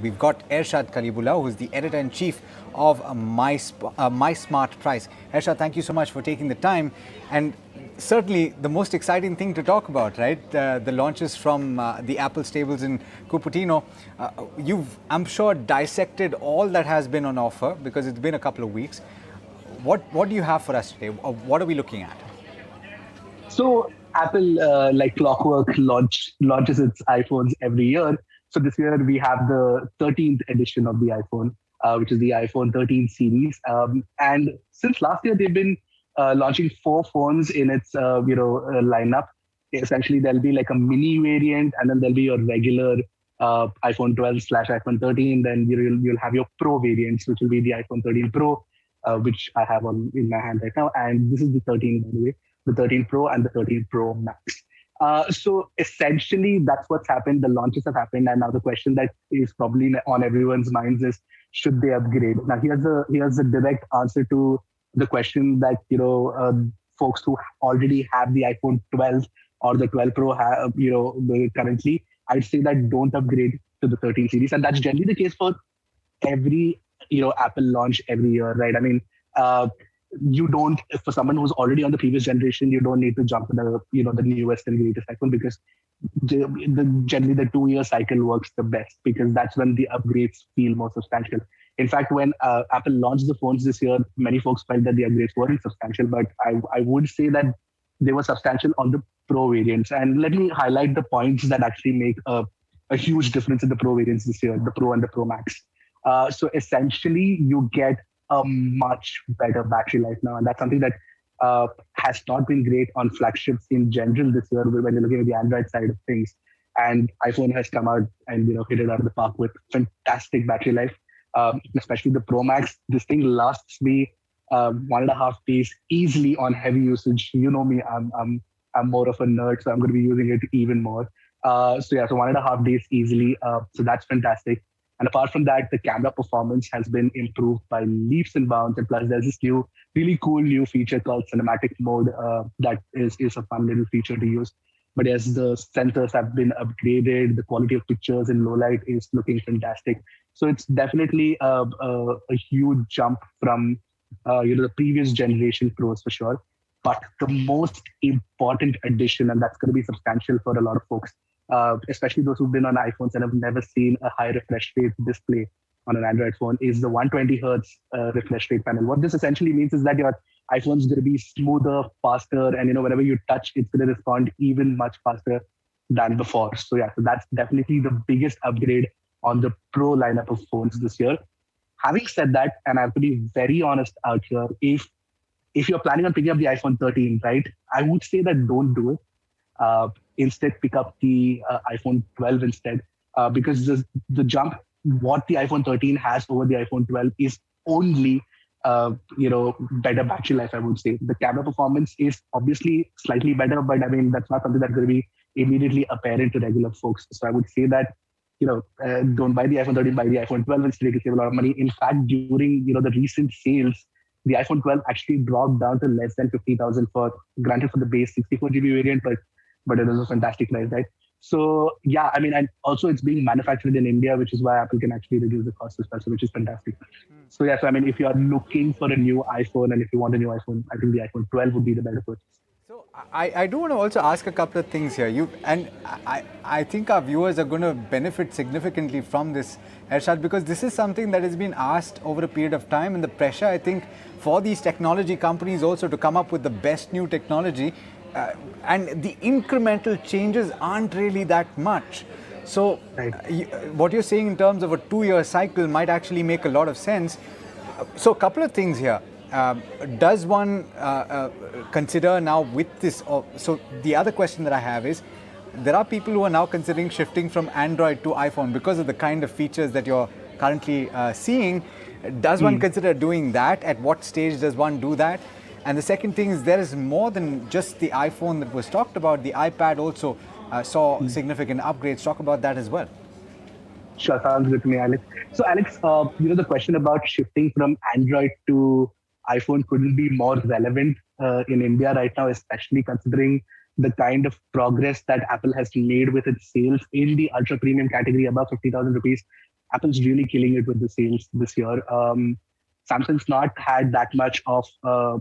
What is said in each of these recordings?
We've got Ershad Kalebulllah, who's the editor-in-chief of MySmartPrice. Ershad, thank you so much for taking the time. And certainly the most exciting thing to talk about, right? The launches from the Apple stables in Cupertino. You've, I'm sure, dissected all that has been on offer because it's been a couple of weeks. What do you have for us today? What are we looking at? So Apple, like clockwork, launches its iPhones every year. So this year we have the 13th edition of the iPhone, which is the iPhone 13 series. And since last year, they've been launching 4 phones in its lineup. Essentially, there'll be like a mini variant, and then there'll be your regular iPhone 12 slash iPhone 13. Then you'll have your Pro variants, which will be the iPhone 13 Pro, which I have in my hand right now. And this is the 13, by the way, the 13 Pro and the 13 Pro Max. So essentially, that's what's happened. The launches have happened, and now the question that is probably on everyone's minds is, should they upgrade? Now, here's a direct answer to the question that folks who already have the iPhone 12 or the 12 Pro have currently. I'd say that don't upgrade to the 13 series, and that's generally the case for every Apple launch every year, right? I mean, you don't, for someone who's already on the previous generation, you don't need to jump to the newest and greatest iPhone, because generally the 2-year cycle works the best, because that's when the upgrades feel more substantial. In fact, when Apple launched the phones this year, many folks felt that the upgrades weren't substantial, but I would say that they were substantial on the Pro variants. And let me highlight the points that actually make a huge difference in the Pro variants this year, the Pro and the Pro Max. So essentially, you get a much better battery life now, and that's something that has not been great on flagships in general this year when you're looking at the Android side of things. And iPhone has come out and hit it out of the park with fantastic battery life, especially the Pro Max. This thing lasts me 1.5 days easily on heavy usage. You know me, I'm more of a nerd, so I'm going to be using it even more. So 1.5 days easily. So that's fantastic. And apart from that, the camera performance has been improved by leaps and bounds. And plus, there's this really cool new feature called cinematic mode that is a fun little feature to use. But yes, the sensors have been upgraded. The quality of pictures in low light is looking fantastic. So it's definitely a huge jump from the previous generation Pros for sure. But the most important addition, and that's going to be substantial for a lot of folks, especially those who've been on iPhones and have never seen a high refresh rate display on an Android phone, is the 120 hertz refresh rate panel. What this essentially means is that your iPhone's going to be smoother, faster, and whenever you touch, it's going to respond even much faster than before. So that's definitely the biggest upgrade on the Pro lineup of phones this year. Having said that, and I have to be very honest out here, if you're planning on picking up the iPhone 13, right, I would say that don't do it. Instead, pick up the iPhone 12 instead, because the jump what the iPhone 13 has over the iPhone 12 is only better battery life. I would say the camera performance is obviously slightly better, but I mean that's not something that's going to be immediately apparent to regular folks. So I would say that don't buy the iPhone 13, buy the iPhone 12 instead to save a lot of money. In fact, during the recent sales, the iPhone 12 actually dropped down to less than 50,000 granted for the base 64GB variant, but it was a fantastic price, right? So I mean, and also it's being manufactured in India, which is why Apple can actually reduce the cost as well, which is fantastic. So so I mean, if you are looking for a new iPhone and if you want a new iPhone, I think the iPhone 12 would be the better purchase. So I do want to also ask a couple of things here. I think our viewers are going to benefit significantly from this, Ershad, because this is something that has been asked over a period of time, and the pressure, I think, for these technology companies also to come up with the best new technology, and the incremental changes aren't really that much. So what you're saying in terms of a 2-year cycle might actually make a lot of sense. So a couple of things here. Does one consider now with this? So the other question that I have is, there are people who are now considering shifting from Android to iPhone because of the kind of features that you're currently seeing. Does one consider doing that? At what stage does one do that? And the second thing is, there is more than just the iPhone that was talked about. The iPad also saw significant upgrades. Talk about that as well. Sure, sounds good to me, Alex. So, Alex, the question about shifting from Android to iPhone couldn't be more relevant in India right now, especially considering the kind of progress that Apple has made with its sales in the ultra premium category above 50,000 rupees. Apple's really killing it with the sales this year. Samsung's not had that much of a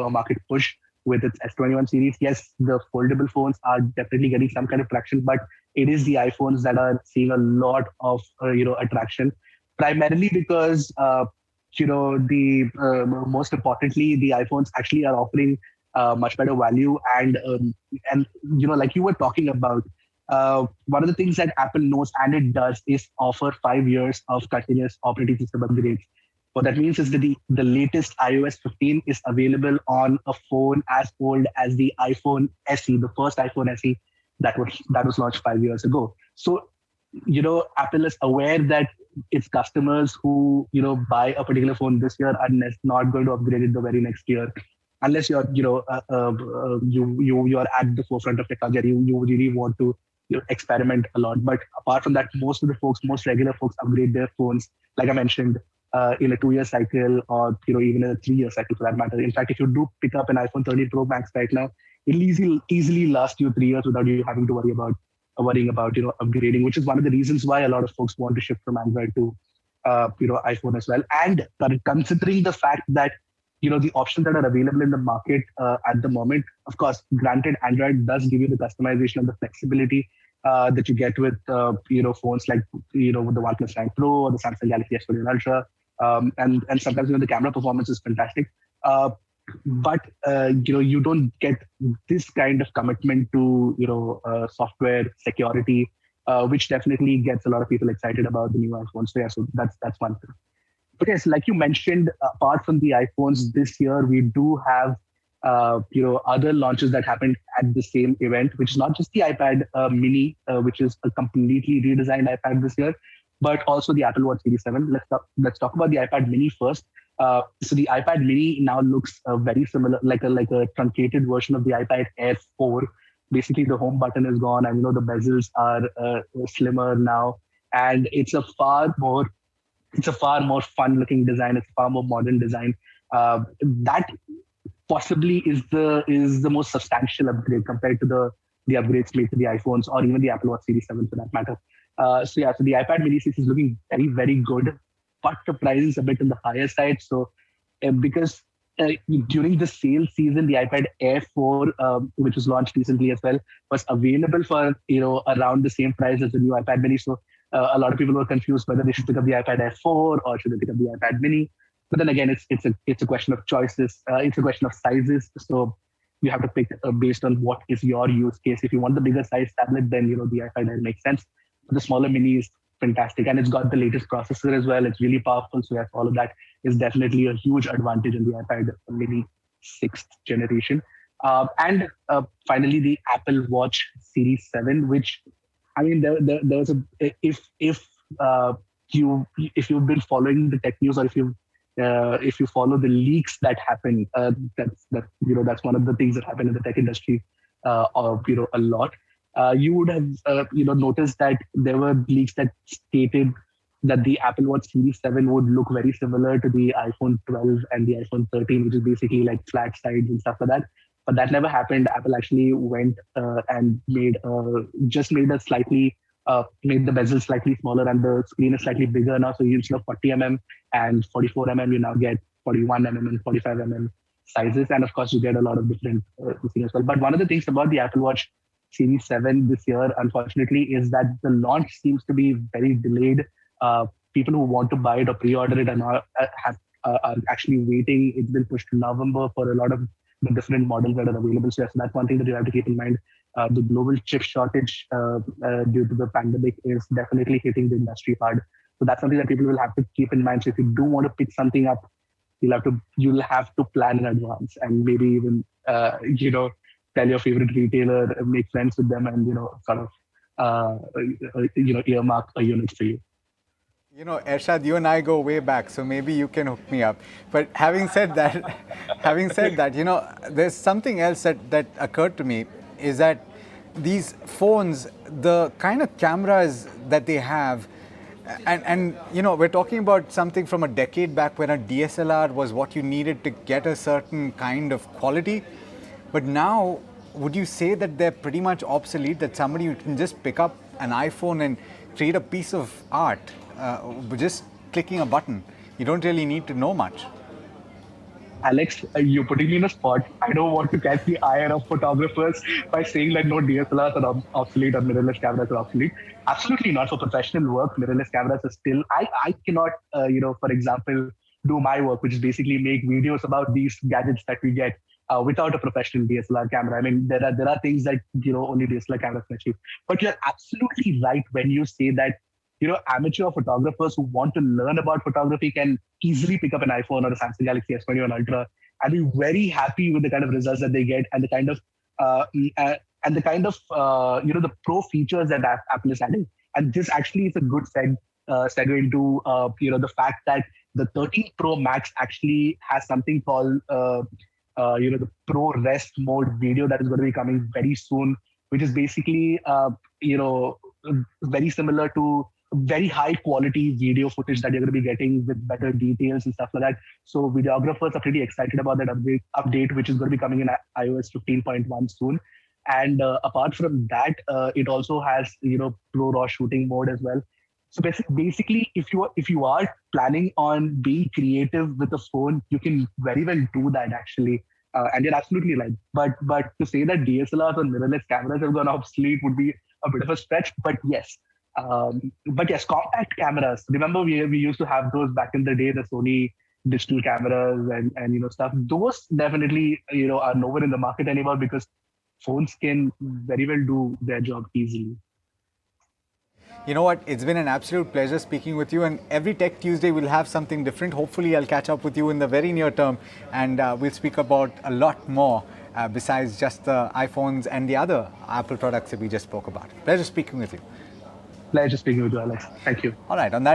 market push with its S21 series. Yes, the foldable phones are definitely getting some kind of traction, but it is the iPhones that are seeing a lot of attraction, primarily because the most importantly, the iPhones actually are offering much better value, and like you were talking about, one of the things that Apple knows and it does is offer 5 years of continuous operating system upgrades. What that means is that the latest iOS 15 is available on a phone as old as the iPhone SE, the first iPhone SE that was launched 5 years ago. So, Apple is aware that its customers who buy a particular phone this year are not going to upgrade it the very next year, unless you're you're at the forefront of technology. You really want to experiment a lot. But apart from that, most regular folks upgrade their phones, like I mentioned, in a 2 year cycle, or even in a 3 year cycle for that matter. In fact, if you do pick up an iPhone 13 Pro Max right now, it'll easily last you 3 years without you having to worrying about upgrading, which is one of the reasons why a lot of folks want to shift from Android to iPhone as well. And considering the fact that the options that are available in the market at the moment, of course, granted, Android does give you the customization and the flexibility that you get with phones like with the OnePlus 9 Pro or the Samsung Galaxy S21 Ultra, and sometimes the camera performance is fantastic. But you don't get this kind of commitment to software security, which definitely gets a lot of people excited about the new iPhones. So yeah, so that's one thing. But yes, like you mentioned, apart from the iPhones this year, we do have other launches that happened at the same event, which is not just the iPad Mini, which is a completely redesigned iPad this year, but also the Apple Watch Series 7. Let's talk about the iPad Mini first. So the iPad Mini now looks very similar, like a truncated version of the iPad Air 4. Basically, the home button is gone, and the bezels are slimmer now, and it's a far more fun-looking design. It's a far more modern design. That possibly is the most substantial upgrade compared to the upgrades made to the iPhones or even the Apple Watch Series 7 for that matter. So the iPad Mini 6 is looking very, very good, but the price is a bit on the higher side. So because during the sale season, the iPad Air 4, which was launched recently as well, was available for around the same price as the new iPad Mini. So a lot of people were confused whether they should pick up the iPad Air 4 or should they pick up the iPad Mini. But then again, it's a question of choices. It's a question of sizes. So you have to pick based on what is your use case. If you want the bigger size tablet, then the iPad Air makes sense. But the smaller Mini is fantastic, and it's got the latest processor as well. It's really powerful. So yes, all of that is definitely a huge advantage in the iPad Mini 6th generation. And finally, the Apple Watch Series 7, which I mean, there was if you've been following the tech news, or if you follow the leaks that happen, that's one of the things that happen in the tech industry, a lot. You would have noticed that there were leaks that stated that the Apple Watch Series 7 would look very similar to the iPhone 12 and the iPhone 13, which is basically like flat sides and stuff like that. But that never happened. Apple actually went and made the bezel slightly smaller and the screen is slightly bigger now. So instead of 40 and 44 you now get 41 and 45 sizes. And of course, you get a lot of different things as well. But one of the things about the Apple Watch Series 7 this year, unfortunately, is that the launch seems to be very delayed. People who want to buy it or pre-order it are actually waiting. It's been pushed to November for a lot of the different models that are available. So that's one thing that you have to keep in mind. The global chip shortage due to the pandemic is definitely hitting the industry hard. So that's something that people will have to keep in mind. So if you do want to pick something up, you'll have to plan in advance and maybe even tell your favorite retailer, make friends with them, and sort of earmark a unit for you. Ershad, you and I go way back, so maybe you can hook me up. But having said that, there's something else that occurred to me, is that these phones, the kind of cameras that they have, and we're talking about something from a decade back when a DSLR was what you needed to get a certain kind of quality. But now, would you say that they're pretty much obsolete, that somebody can just pick up an iPhone and create a piece of art just clicking a button. You don't really need to know much. Alex, you're putting me in a spot. I don't want to catch the ire of photographers by saying that no DSLRs are obsolete or mirrorless cameras are obsolete. Absolutely not. For professional work, mirrorless cameras are still. I cannot, for example, do my work, which is basically make videos about these gadgets that we get without a professional DSLR camera. I mean, there are things that only DSLR cameras can achieve. But you're absolutely right when you say that amateur photographers who want to learn about photography can easily pick up an iPhone or a Samsung Galaxy S21 Ultra and be very happy with the kind of results that they get and the kind of the pro features that Apple is adding. And this actually is a good segue into the fact that the 13 Pro Max actually has something called the Pro Rest mode video that is going to be coming very soon, which is basically very similar to very high quality video footage that you're going to be getting with better details and stuff like that. So videographers are pretty excited about that update, which is going to be coming in iOS 15.1 soon. And apart from that, it also has Pro RAW shooting mode as well. So basically, if you are planning on being creative with a phone, you can very well do that actually. And you're absolutely right. But to say that DSLRs or mirrorless cameras have gone obsolete would be a bit of a stretch. But yes, compact cameras. Remember, we used to have those back in the day, the Sony digital cameras and stuff. Those definitely are nowhere in the market anymore because phones can very well do their job easily. You know what? It's been an absolute pleasure speaking with you. And every Tech Tuesday we'll have something different. Hopefully, I'll catch up with you in the very near term, and we'll speak about a lot more besides just the iPhones and the other Apple products that we just spoke about. Pleasure speaking with you. Pleasure speaking with you, Alex. Thank you. All right. On that.